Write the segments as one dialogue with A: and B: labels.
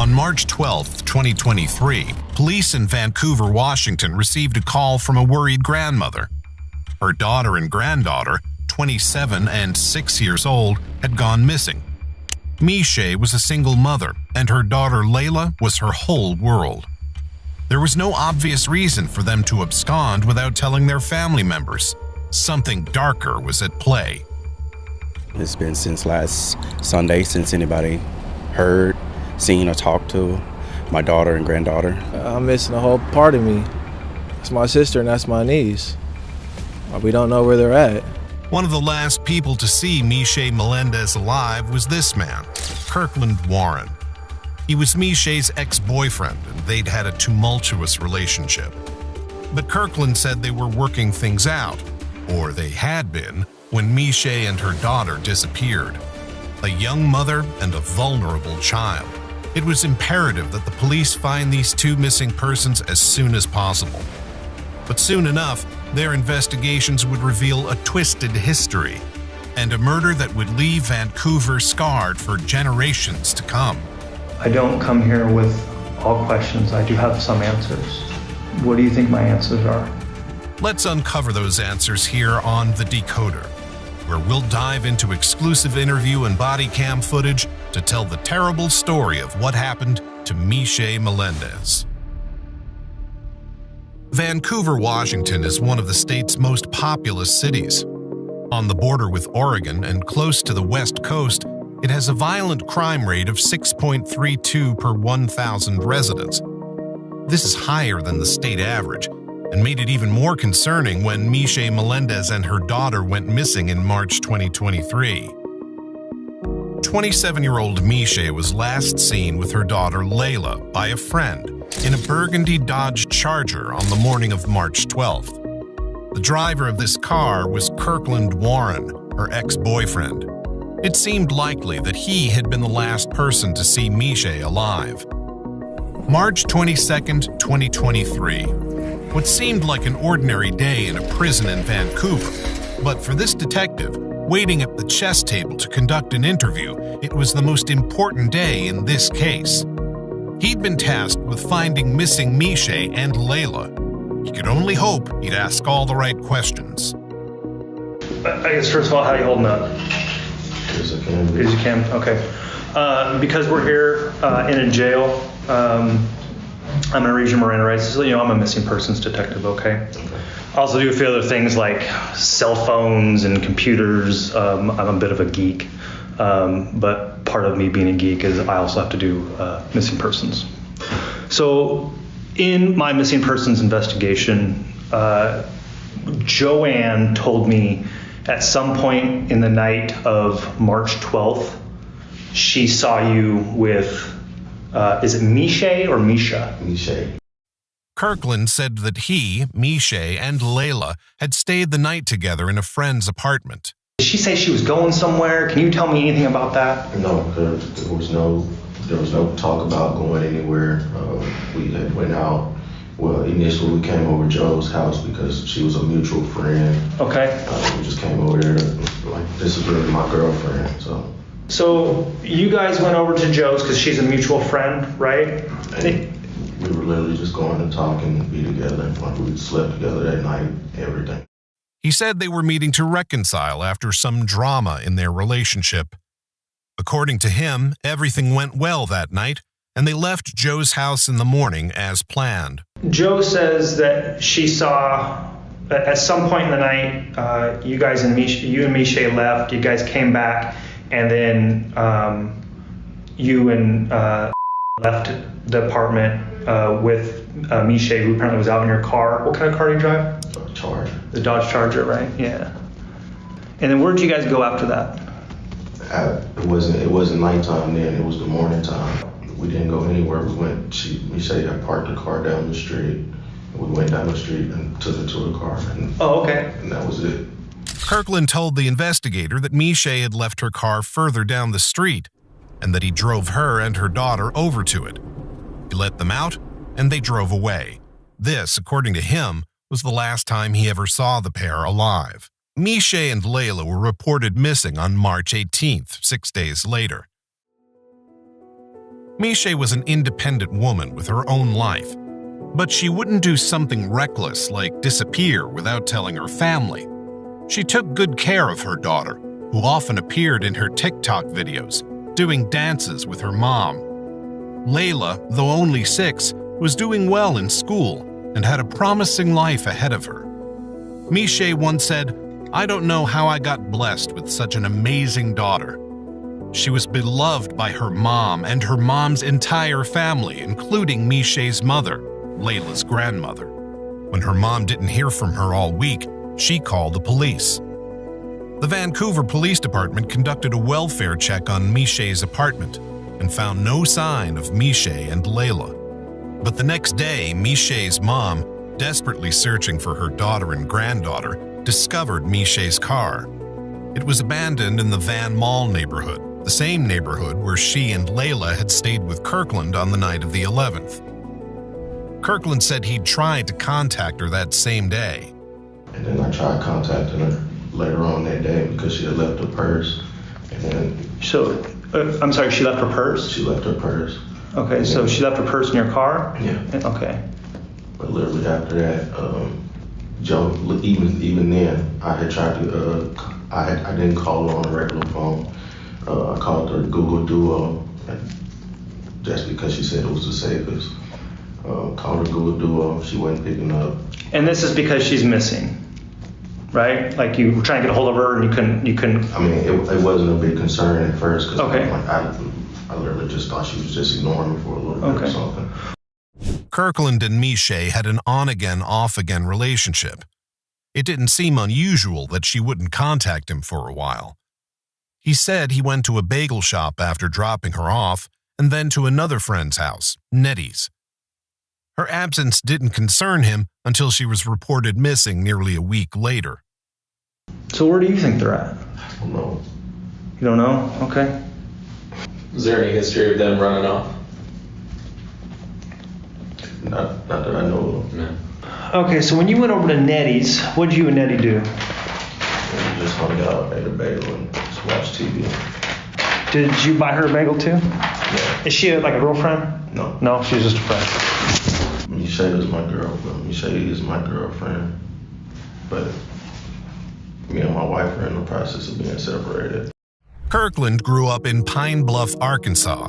A: On March 12, 2023, police in Vancouver, Washington received a call from a worried grandmother. Her daughter and granddaughter, 27 and 6 years old, had gone missing. Miche was a single mother, and her daughter Layla was her whole world. There was no obvious reason for them to abscond without telling their family members. Something darker was at play.
B: It's been since last Sunday since anybody heard, seen, or talked to my daughter and granddaughter.
C: I'm missing a whole part of me. It's my sister and that's my niece. We don't know where they're at.
A: One of the last people to see Miche Melendez alive was this man, Kirkland Warren. He was Miche's ex-boyfriend, and they'd had a tumultuous relationship. But Kirkland said they were working things out, or they had been, when Miche and her daughter disappeared. A young mother and a vulnerable child. It was imperative that the police find these two missing persons as soon as possible. But soon enough, their investigations would reveal a twisted history and a murder that would leave Vancouver scarred for generations to come.
D: I don't come here with all questions. I do have some answers. What do you think my answers are?
A: Let's uncover those answers here on The Decoder, where we'll dive into exclusive interview and body cam footage to tell the terrible story of what happened to Miche Melendez. Vancouver, Washington is one of the state's most populous cities. On the border with Oregon and close to the West Coast, it has a violent crime rate of 6.32 per 1,000 residents. This is higher than the state average, and made it even more concerning when Miche Melendez and her daughter went missing in March 2023. 27-year-old Miche was last seen with her daughter Layla by a friend in a burgundy Dodge Charger on the morning of March 12th. The driver of this car was Kirkland Warren, her ex-boyfriend. It seemed likely that he had been the last person to see Miche alive. March 22nd, 2023. What seemed like an ordinary day in a prison in Vancouver, but for this detective, waiting at the chess table to conduct an interview, it was the most important day in this case. He'd been tasked with finding missing Miche and Layla. He could only hope he'd ask all the right questions.
D: I guess first of all, how are you holding up?
E: As I can.
D: As you can, okay. Because we're here in a jail, I'm going to read your Miranda rights. So, I'm a missing persons detective, okay? I also do a few other things like cell phones and computers. I'm a bit of a geek, but part of me being a geek is I also have to do missing persons. So in my missing persons investigation, Joanne told me at some point in the night of March 12th, she saw you with, is it Miche or Misha?
E: Miche.
A: Kirkland said that he, Miche, and Layla had stayed the night together in a friend's apartment.
D: Did she say she was going somewhere? Can you tell me anything about that?
E: No, there was no talk about going anywhere. We had went out. Well, initially we came over to Joe's house because she was a mutual friend.
D: Okay.
E: We just came over there, like, this is really my girlfriend,
D: So you guys went over to Joe's because she's a mutual friend, right?
E: We were literally just going to talk and be together. Like, we slept together that night, everything.
A: He said they were meeting to reconcile after some drama in their relationship. According to him, everything went well that night, and they left Joe's house in the morning as planned.
D: Joe says that she saw, at some point in the night, you and Miche left, you guys came back, and then you and left the apartment with Miche, who apparently was out in your car. What kind of car do you drive?
E: Charger.
D: The Dodge Charger, right? Yeah. And then where did you guys go after that?
E: It wasn't nighttime then, it was the morning time. We didn't go anywhere. Miche had parked the car down the street. And we went down the street and took it to the car.
D: Okay.
E: And that was it.
A: Kirkland told the investigator that Miche had left her car further down the street and that he drove her and her daughter over to it. He let them out and they drove away. This, according to him, was the last time he ever saw the pair alive. Miche and Layla were reported missing on March 18th, 6 days later. Miche was an independent woman with her own life, but she wouldn't do something reckless like disappear without telling her family. She took good care of her daughter, who often appeared in her TikTok videos, doing dances with her mom. Layla, though only 6, was doing well in school and had a promising life ahead of her. Miche once said, "I don't know how I got blessed with such an amazing daughter. She was beloved by her mom and her mom's entire family, including Miche's mother, Layla's grandmother. When her mom didn't hear from her all week, she called the police." The Vancouver Police Department conducted a welfare check on Miche's apartment and found no sign of Miche and Layla. But the next day, Miche's mom, desperately searching for her daughter and granddaughter, discovered Miche's car. It was abandoned in the Van Mall neighborhood, the same neighborhood where she and Layla had stayed with Kirkland on the night of the 11th. Kirkland said he'd tried to contact her that same day.
E: And then I tried contacting her later on that day because she had left her purse. And then
D: So, I'm sorry, she left her purse?
E: she left her purse.
D: Okay, so she left her purse in your car?
E: Yeah.
D: Okay.
E: But literally after that, Joe, even then, I had tried to, I didn't call her on a regular phone. I called her Google Duo, just because she said it was the safest. Called her Google Duo, she wasn't picking up.
D: And this is because she's missing, right? Like you were trying to get a hold of her and you couldn't.
E: I mean, it wasn't a big concern at first because
D: Okay.
E: I literally just thought she was just ignoring me for a little bit or something.
A: Kirkland and Miche had an on-again, off-again relationship. It didn't seem unusual that she wouldn't contact him for a while. He said he went to a bagel shop after dropping her off and then to another friend's house, Nettie's. Her absence didn't concern him until she was reported missing nearly a week later.
D: So where do you think they're at?
E: I don't know.
D: You don't know? Okay.
F: Is there any history of them running off?
E: Not that I know of.
F: No.
D: Okay, so when you went over to Nettie's, what did you and Nettie do?
E: We just hung out, ate a bagel, and just watched TV.
D: Did you buy her a bagel too?
E: Yeah.
D: Is she like a girlfriend?
E: No.
D: No, she's just a friend.
E: Miche is my girlfriend. Miche is my girlfriend. But me and my wife are in the process of being separated.
A: Kirkland grew up in Pine Bluff, Arkansas.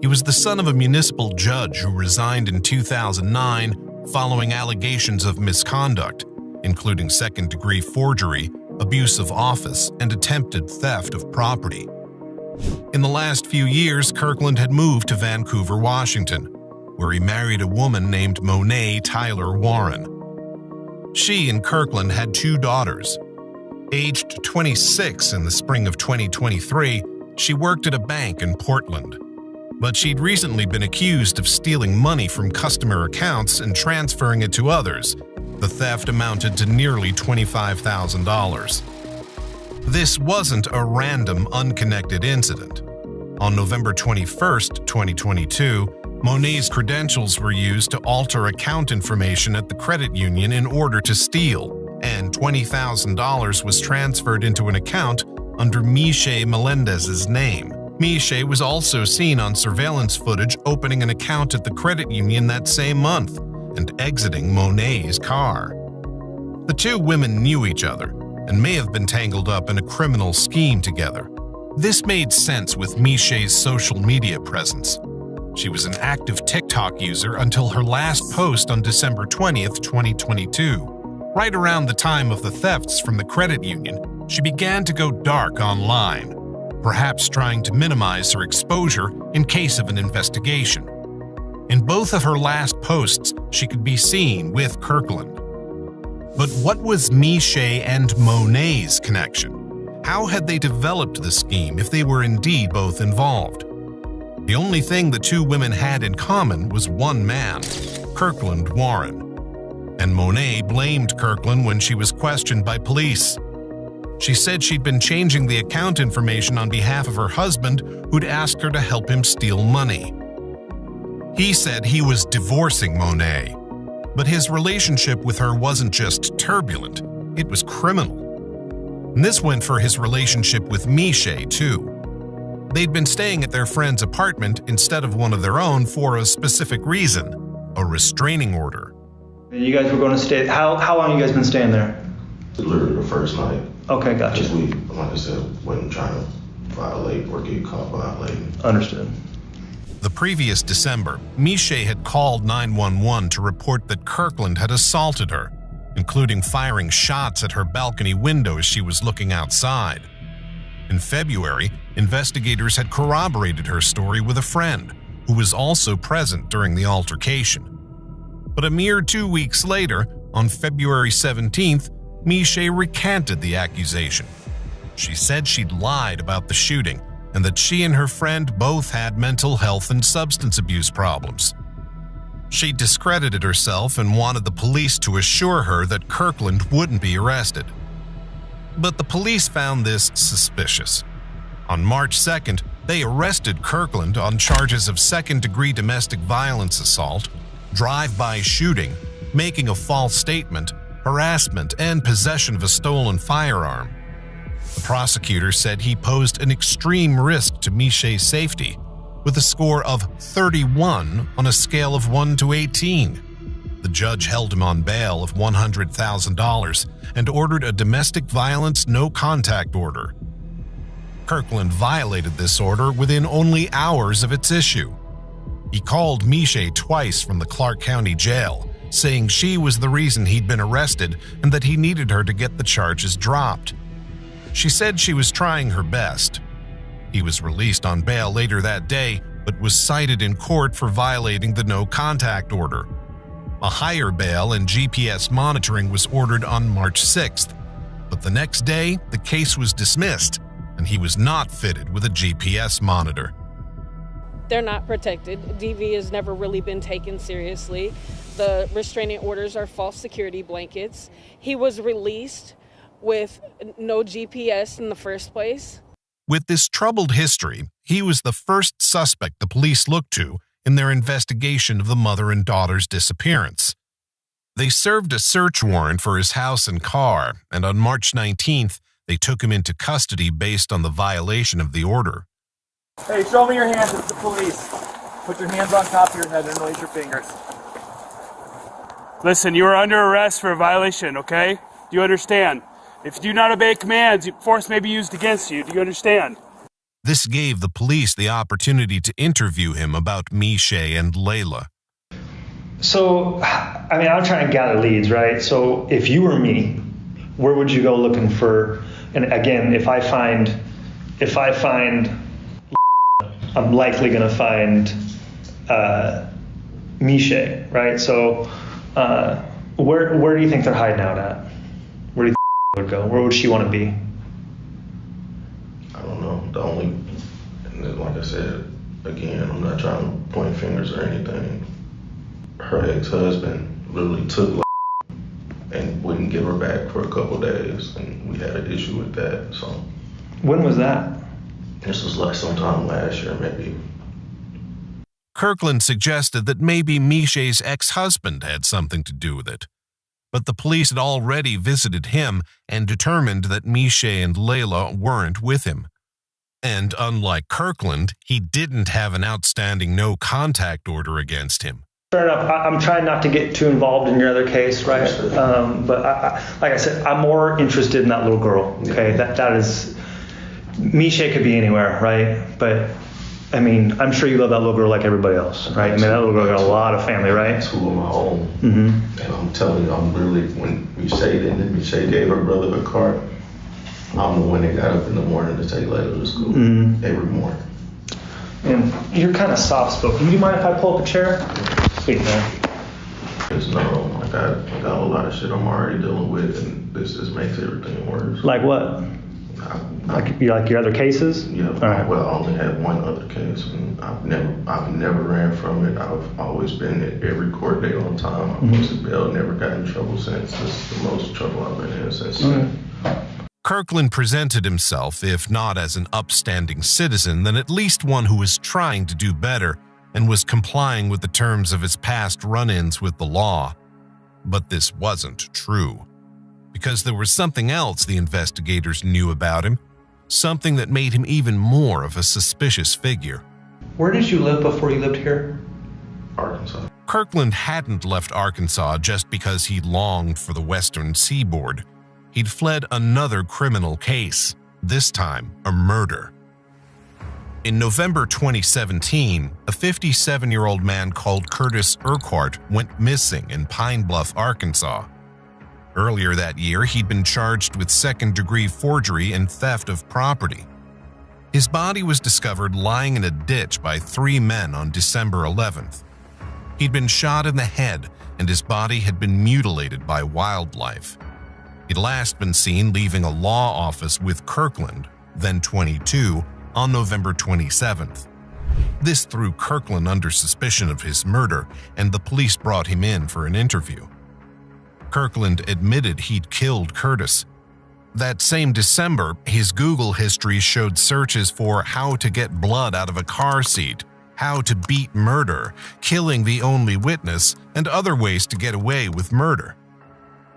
A: He was the son of a municipal judge who resigned in 2009 following allegations of misconduct, including second-degree forgery, abuse of office, and attempted theft of property. In the last few years, Kirkland had moved to Vancouver, Washington, where he married a woman named Monet Tyler Warren. She and Kirkland had 2 daughters. Aged 26 in the spring of 2023, she worked at a bank in Portland. But she'd recently been accused of stealing money from customer accounts and transferring it to others. The theft amounted to nearly $25,000. This wasn't a random, unconnected incident. On November 21st, 2022, Monet's credentials were used to alter account information at the credit union in order to steal, and $20,000 was transferred into an account under Miche Melendez's name. Miche was also seen on surveillance footage opening an account at the credit union that same month and exiting Monet's car. The 2 women knew each other and may have been tangled up in a criminal scheme together. This made sense with Miche's social media presence. She was an active TikTok user until her last post on December 20th, 2022. Right around the time of the thefts from the credit union, she began to go dark online, perhaps trying to minimize her exposure in case of an investigation. In both of her last posts, she could be seen with Kirkland. But what was Miche and Monet's connection? How had they developed the scheme if they were indeed both involved? The only thing the 2 women had in common was one man, Kirkland Warren. And Monet blamed Kirkland when she was questioned by police. She said she'd been changing the account information on behalf of her husband, who'd asked her to help him steal money. He said he was divorcing Monet, but his relationship with her wasn't just turbulent, it was criminal. And this went for his relationship with Miche, too. They'd been staying at their friend's apartment instead of one of their own for a specific reason, a restraining order.
D: You guys were going to stay, how long have you guys been staying there?
E: Literally the first night.
D: Okay, gotcha.
E: Because we, like I said, wasn't trying to violate or get caught violating.
D: Understood.
A: The previous December, Miche had called 911 to report that Kirkland had assaulted her, including firing shots at her balcony window as she was looking outside. In February, investigators had corroborated her story with a friend who was also present during the altercation. But a mere 2 weeks later, on February 17th, Miche recanted the accusation. She said she'd lied about the shooting and that she and her friend both had mental health and substance abuse problems. She discredited herself and wanted the police to assure her that Kirkland wouldn't be arrested. But the police found this suspicious. On March 2nd, they arrested Kirkland on charges of second-degree domestic violence assault, drive-by shooting, making a false statement, harassment, and possession of a stolen firearm. The prosecutor said he posed an extreme risk to Miche's safety, with a score of 31 on a scale of 1 to 18. The judge held him on bail of $100,000 and ordered a domestic violence no-contact order. Kirkland violated this order within only hours of its issue. He called Miche twice from the Clark County Jail, saying she was the reason he'd been arrested and that he needed her to get the charges dropped. She said she was trying her best. He was released on bail later that day, but was cited in court for violating the no-contact order. A higher bail and GPS monitoring was ordered on March 6th, but the next day the case was dismissed and he was not fitted with a GPS monitor.
G: They're not protected. DV has never really been taken seriously. The restraining orders are false security blankets. He was released with no GPS in the first place.
A: With this troubled history, he was the first suspect the police looked to in their investigation of the mother and daughter's disappearance. They served a search warrant for his house and car, and on March 19th, they took him into custody based on the violation of the order.
H: Hey, show me your hands, it's the police. Put your hands on top of your head and release your fingers. Listen, you are under arrest for a violation, okay? Do you understand? If you do not obey commands, force may be used against you. Do you understand?
A: This gave the police the opportunity to interview him about Miche and Layla.
D: So, I mean, I'm trying to gather leads, right? So if you were me, where would you go looking for, and again, if I find, I'm likely going to find Miche, right? So where do you think they're hiding out at? Where do you think would go? Where would she want to be?
E: I don't know. The only, and then like I said, again, I'm not trying to point fingers or anything. Her ex-husband literally took and wouldn't give her back for a couple days, and we had an issue with that. So
D: when was that?
E: This was like sometime last year, maybe.
A: Kirkland suggested that maybe Miche's ex-husband had something to do with it. But the police had already visited him and determined that Miche and Layla weren't with him. And unlike Kirkland, he didn't have an outstanding no-contact order against him.
D: Fair enough. I'm trying not to get too involved in your other case, right? But like I said, I'm more interested in that little girl. Okay, that is, Miche could be anywhere, right? But I mean, I'm sure you love that little girl like everybody else, right? I mean, that little girl got a lot of family, right?
E: Two of my own.
D: Mm-hmm.
E: And I'm telling you, I'm really, when Miche gave her brother the car, I'm the one that got up in the morning to take Layla to school every morning.
D: And you're kind of soft-spoken. Do you mind if I pull up a chair? Sweet, man.
E: There's no, I got a lot of shit I'm already dealing with, and this just makes everything worse.
D: Like what? Like your other cases?
E: Yeah.
D: All right.
E: Well, I only had one other case, and I've never ran from it. I've always been at every court date on time. I posted bail, never got in trouble since. This is the most trouble I've been in since.
A: Kirkland presented himself, if not as an upstanding citizen, then at least one who was trying to do better and was complying with the terms of his past run-ins with the law. But this wasn't true, because there was something else the investigators knew about him. something that made him even more of a suspicious figure.
D: Where did you live before you lived here?
E: Arkansas.
A: Kirkland hadn't left Arkansas just because he longed for the western seaboard. He'd fled another criminal case, this time a murder. In November 2017, a 57-year-old man called Curtis Urquhart went missing in Pine Bluff, Arkansas. Earlier that year, he'd been charged with second-degree forgery and theft of property. His body was discovered lying in a ditch by 3 men on December 11th. He'd been shot in the head, and his body had been mutilated by wildlife. He'd last been seen leaving a law office with Kirkland, then 22, on November 27th. This threw Kirkland under suspicion of his murder, and the police brought him in for an interview. Kirkland admitted he'd killed Curtis. That same December, his Google history showed searches for how to get blood out of a car seat, how to beat murder, killing the only witness, and other ways to get away with murder.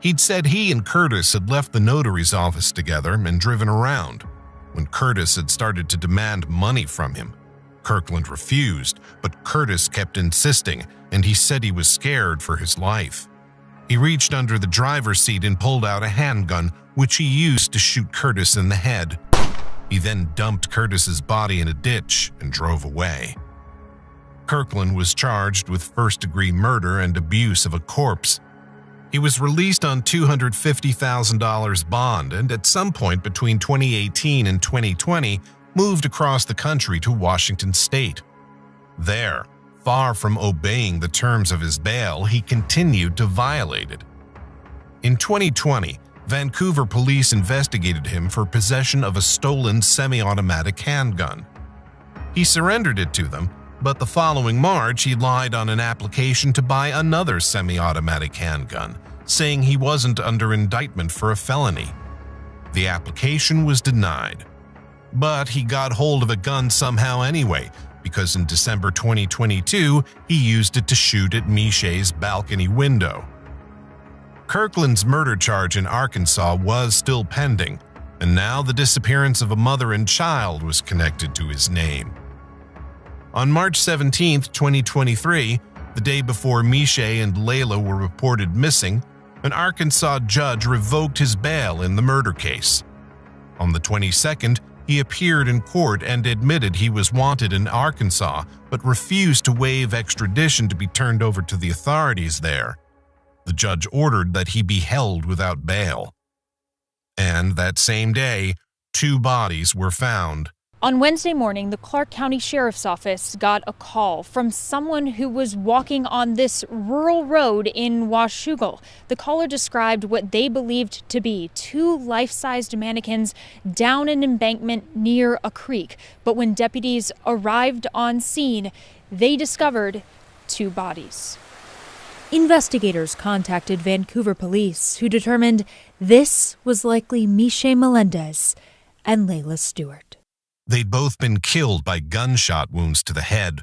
A: He'd said he and Curtis had left the notary's office together and driven around. When Curtis had started to demand money from him, Kirkland refused, but Curtis kept insisting, and he said he was scared for his life. He reached under the driver's seat and pulled out a handgun, which he used to shoot Curtis in the head. He then dumped Curtis's body in a ditch and drove away. Kirkland was charged with first-degree murder and abuse of a corpse. He was released on $250,000 bond and at some point between 2018 and 2020 moved across the country to Washington State. There, far from obeying the terms of his bail, he continued to violate it. In 2020, Vancouver police investigated him for possession of a stolen semi-automatic handgun. He surrendered it to them, but the following March he lied on an application to buy another semi-automatic handgun, saying he wasn't under indictment for a felony. The application was denied. But he got hold of a gun somehow anyway, because in December 2022, he used it to shoot at Miche's balcony window. Kirkland's murder charge in Arkansas was still pending, and now the disappearance of a mother and child was connected to his name. On March 17, 2023, the day before Miche and Layla were reported missing, an Arkansas judge revoked his bail in the murder case. On the 22nd, he appeared in court and admitted he was wanted in Arkansas, but refused to waive extradition to be turned over to the authorities there. The judge ordered that he be held without bail. And that same day, 2 bodies were found.
I: On Wednesday morning, the Clark County Sheriff's Office got a call from someone who was walking on this rural road in Washougal. The caller described what they believed to be 2 life-sized mannequins down an embankment near a creek. But when deputies arrived on scene, they discovered 2 bodies. Investigators contacted Vancouver police, who determined this was likely Miche Melendez and Layla Stewart.
A: They'd both been killed by gunshot wounds to the head.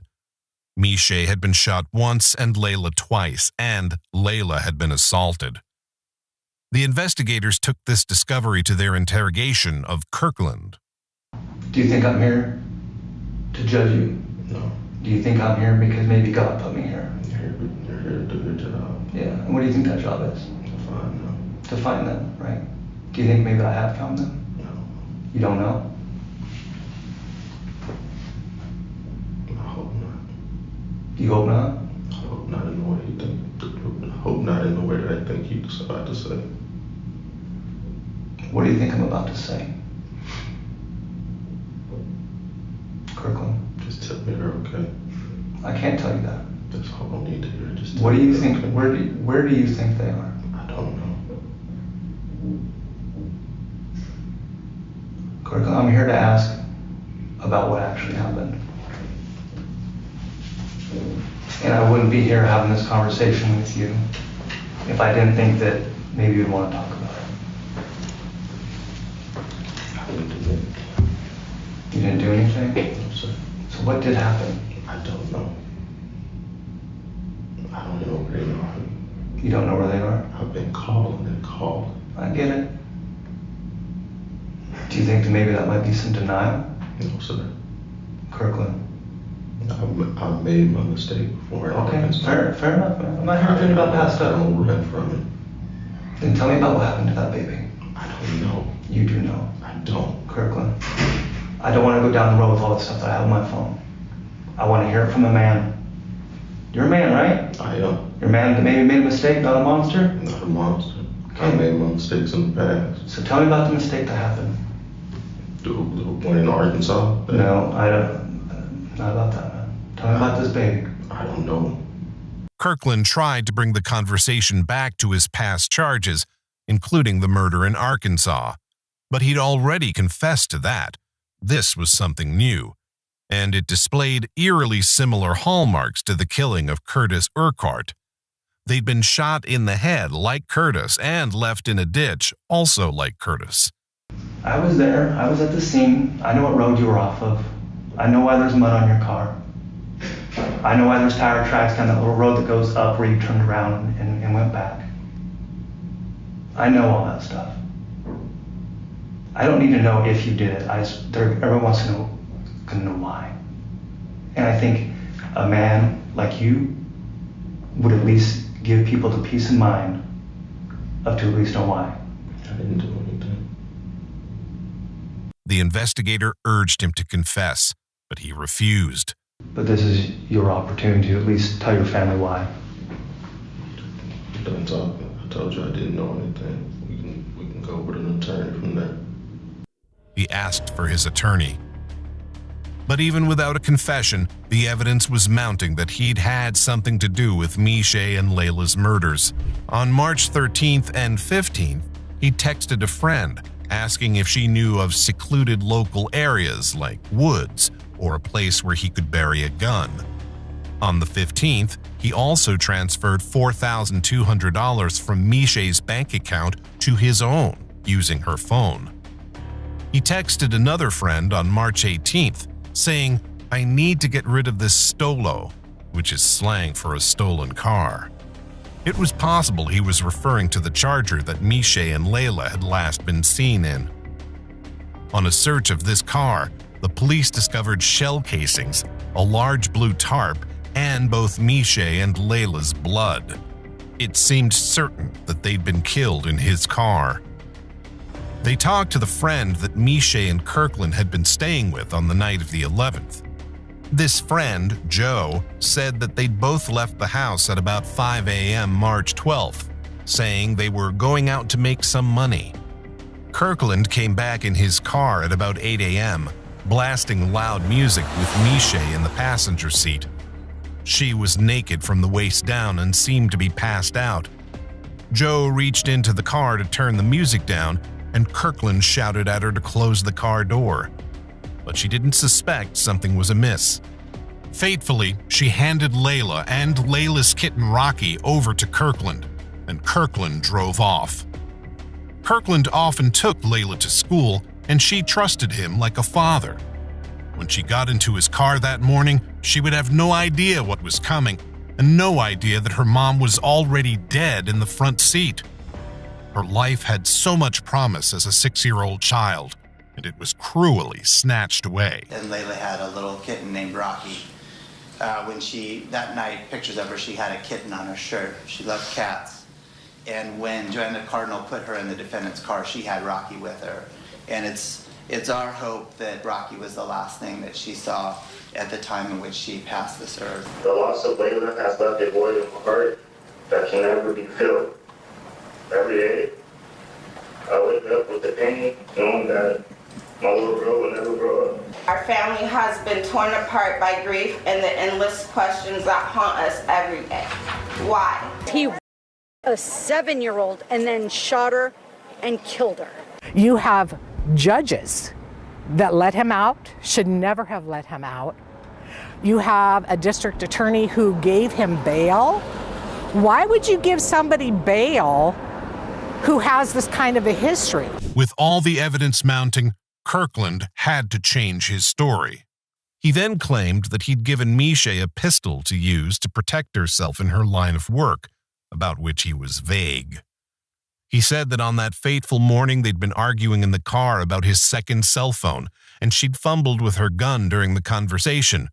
A: Miche had been shot once and Layla twice, and Layla had been assaulted. The investigators took this discovery to their interrogation of Kirkland.
D: Do you think I'm here to judge you?
E: No.
D: Do you think I'm here because maybe God put me here?
E: You're here to do your job.
D: Yeah. And what do you think that job is?
E: To find them.
D: To find them, right? Do you think maybe I have found them?
E: No.
D: You don't know?
E: I hope not.
D: You hope not?
E: I hope not in the way you think. I hope not in the way that I think you're about to say.
D: What do you think I'm about to say? Kirkland?
E: Just tell me they're okay.
D: I can't tell you that.
E: That's all I need to hear. Just
D: What
E: tell
D: do you
E: me
D: think?
E: they're okay.
D: Where do you think they are?
E: I don't know.
D: Kirkland, I'm here to ask about what actually happened. And I wouldn't be here having this conversation with you if I didn't think that maybe you'd want to talk about it.
E: I didn't do anything.
D: You didn't do anything?
E: No, sir.
D: So what did happen?
E: I don't know. I don't know where they are.
D: You don't know where they are?
E: I've been calling and calling.
D: I get it. Do you think that maybe that might be some denial?
E: No, sir.
D: Kirkland.
E: I've made my mistake before.
D: Okay, fair enough, man. I'm not here to dream about past stuff.
E: I don't run from it.
D: Then tell me about what happened to that baby.
E: I don't know.
D: You do know.
E: I don't.
D: Kirkland, I don't want to go down the road with all the stuff that I have on my phone. I want to hear it from a man. You're a man, right?
E: I am.
D: You're a man that maybe made a mistake, not a monster?
E: Not a monster.
D: Okay.
E: I made my mistakes in the past.
D: So tell me about the mistake that happened.
E: The one in Arkansas?
D: No, I don't. Not about that, man. Tell me about this baby.
E: I don't know.
A: Kirkland tried to bring the conversation back to his past charges, including the murder in Arkansas. But he'd already confessed to that. This was something new, and it displayed eerily similar hallmarks to the killing of Curtis Urquhart. They'd been shot in the head like Curtis and left in a ditch, also like Curtis.
D: I was there. I was at the scene. I know what road you were off of. I know why there's mud on your car. I know why there's tire tracks down that little road that goes up where you turned around and went back. I know all that stuff. I don't need to know if you did it. Everyone wants to know why. And I think a man like you would at least give people the peace of mind of to at least know why.
E: I didn't do anything.
A: The investigator urged him to confess, but he refused.
D: But this is your opportunity to at least tell your family why.
E: Done talking. I told you I didn't know anything. We can go with an attorney from there.
A: He asked for his attorney. But even without a confession, the evidence was mounting that he'd had something to do with Mishay and Layla's murders. On March 13th and 15th, he texted a friend asking if she knew of secluded local areas like woods or a place where he could bury a gun. On the 15th, he also transferred $4,200 from Mishay's bank account to his own using her phone. He texted another friend on March 18th saying, "I need to get rid of this stolo," which is slang for a stolen car. It was possible he was referring to the Charger that Mishay and Layla had last been seen in. On a search of this car, the police discovered shell casings, a large blue tarp, and both Mishay and Layla's blood. It seemed certain that they'd been killed in his car. They talked to the friend that Mishay and Kirkland had been staying with on the night of the 11th. This friend, Joe, said that they'd both left the house at about 5 a.m. March 12th, saying they were going out to make some money. Kirkland came back in his car at about 8 a.m., blasting loud music with Mishay in the passenger seat. She was naked from the waist down and seemed to be passed out. Joe reached into the car to turn the music down, and Kirkland shouted at her to close the car door. But she didn't suspect something was amiss. Fatefully, she handed Layla and Layla's kitten Rocky over to Kirkland, and Kirkland drove off. Kirkland often took Layla to school, and she trusted him like a father. When she got into his car that morning, she would have no idea what was coming, and no idea that her mom was already dead in the front seat. Her life had so much promise as a 6-year-old child, and it was cruelly snatched away.
J: And Layla had a little kitten named Rocky. That night, pictures of her, she had a kitten on her shirt. She loved cats. And when Joanna Cardinal put her in the defendant's car, she had Rocky with her. And it's our hope that Rocky was the last thing that she saw at the time in which she passed this earth.
K: The loss of Layla has left a void in my heart that can never be filled. Every day, I wake up with the pain, knowing that my little girl will never grow up.
L: Our family has been torn apart by grief and the endless questions that haunt us every day. Why?
M: He a 7-year-old and then shot her and killed her.
N: You have judges that let him out, should never have let him out. You have a district attorney who gave him bail. Why would you give somebody bail who has this kind of a history?
A: With all the evidence mounting, Kirkland had to change his story. He then claimed that he'd given Mishay a pistol to use to protect herself in her line of work, about which he was vague. He said that on that fateful morning they'd been arguing in the car about his second cell phone, and she'd fumbled with her gun during the conversation.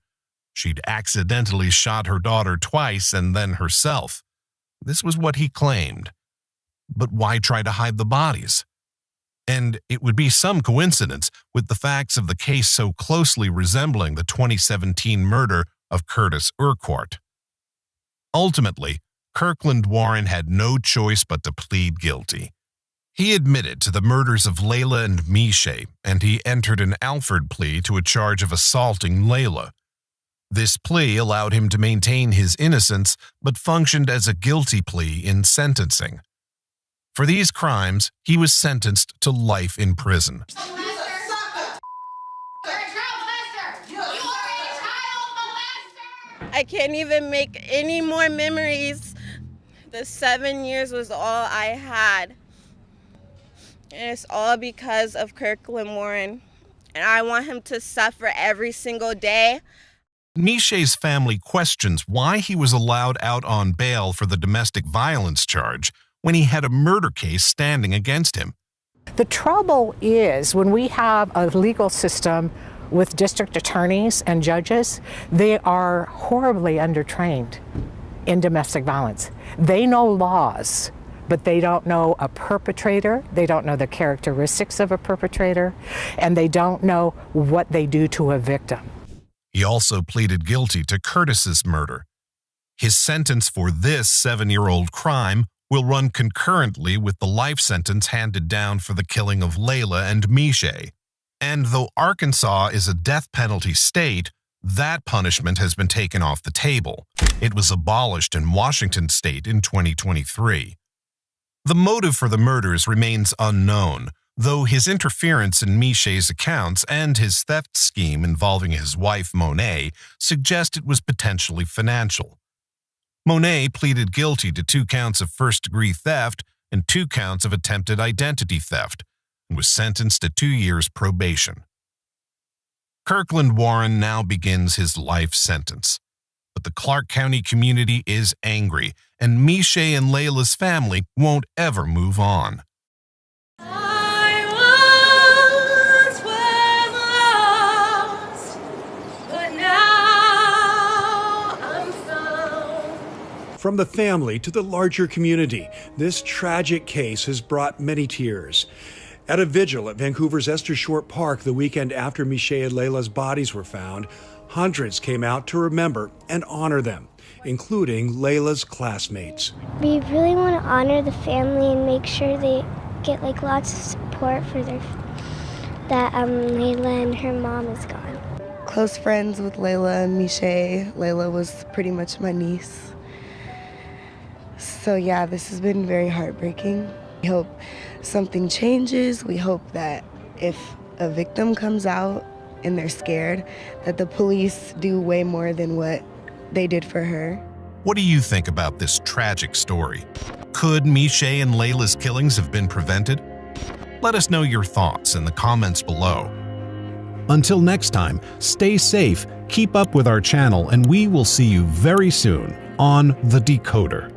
A: She'd accidentally shot her daughter twice and then herself. This was what he claimed. But why try to hide the bodies? And it would be some coincidence, with the facts of the case so closely resembling the 2017 murder of Curtis Urquhart. Ultimately, Kirkland Warren had no choice but to plead guilty. He admitted to the murders of Layla and Mishay, and he entered an Alford plea to a charge of assaulting Layla. This plea allowed him to maintain his innocence, but functioned as a guilty plea in sentencing. For these crimes, he was sentenced to life in prison.
L: I can't even make any more memories. The 7 years was all I had. And it's all because of Kirkland Warren. And I want him to suffer every single day.
A: Mishay's family questions why he was allowed out on bail for the domestic violence charge when he had a murder case standing against him.
N: The trouble is when we have a legal system with district attorneys and judges, they are horribly undertrained in domestic violence. They know laws, but they don't know a perpetrator, they don't know the characteristics of a perpetrator, and they don't know what they do to a victim.
A: He also pleaded guilty to Curtis's murder. His sentence for this 7-year-old crime will run concurrently with the life sentence handed down for the killing of Layla and Mishay. And though Arkansas is a death penalty state, that punishment has been taken off the table. It was abolished in Washington state in 2023. The motive for the murders remains unknown, though his interference in Mishay's accounts and his theft scheme involving his wife Monet suggest it was potentially financial. Monet pleaded guilty to 2 counts of first-degree theft and 2 counts of attempted identity theft, and was sentenced to 2 years probation. Kirkland Warren now begins his life sentence. But the Clark County community is angry, and Mishay and Layla's family won't ever move on.
O: From the family to the larger community, this tragic case has brought many tears. At a vigil at Vancouver's Esther Short Park the weekend after Mishay and Layla's bodies were found, hundreds came out to remember and honor them, including Layla's classmates.
P: We really want to honor the family and make sure they get lots of support for that Layla and her mom is gone.
Q: Close friends with Layla and Mishay. Layla was pretty much my niece. So yeah, this has been very heartbreaking. We hope something changes. We hope that if a victim comes out and they're scared, that the police do way more than what they did for her.
A: What do you think about this tragic story? Could Mishay and Layla's killings have been prevented? Let us know your thoughts in the comments below. Until next time, stay safe, keep up with our channel, and we will see you very soon on The Decoder.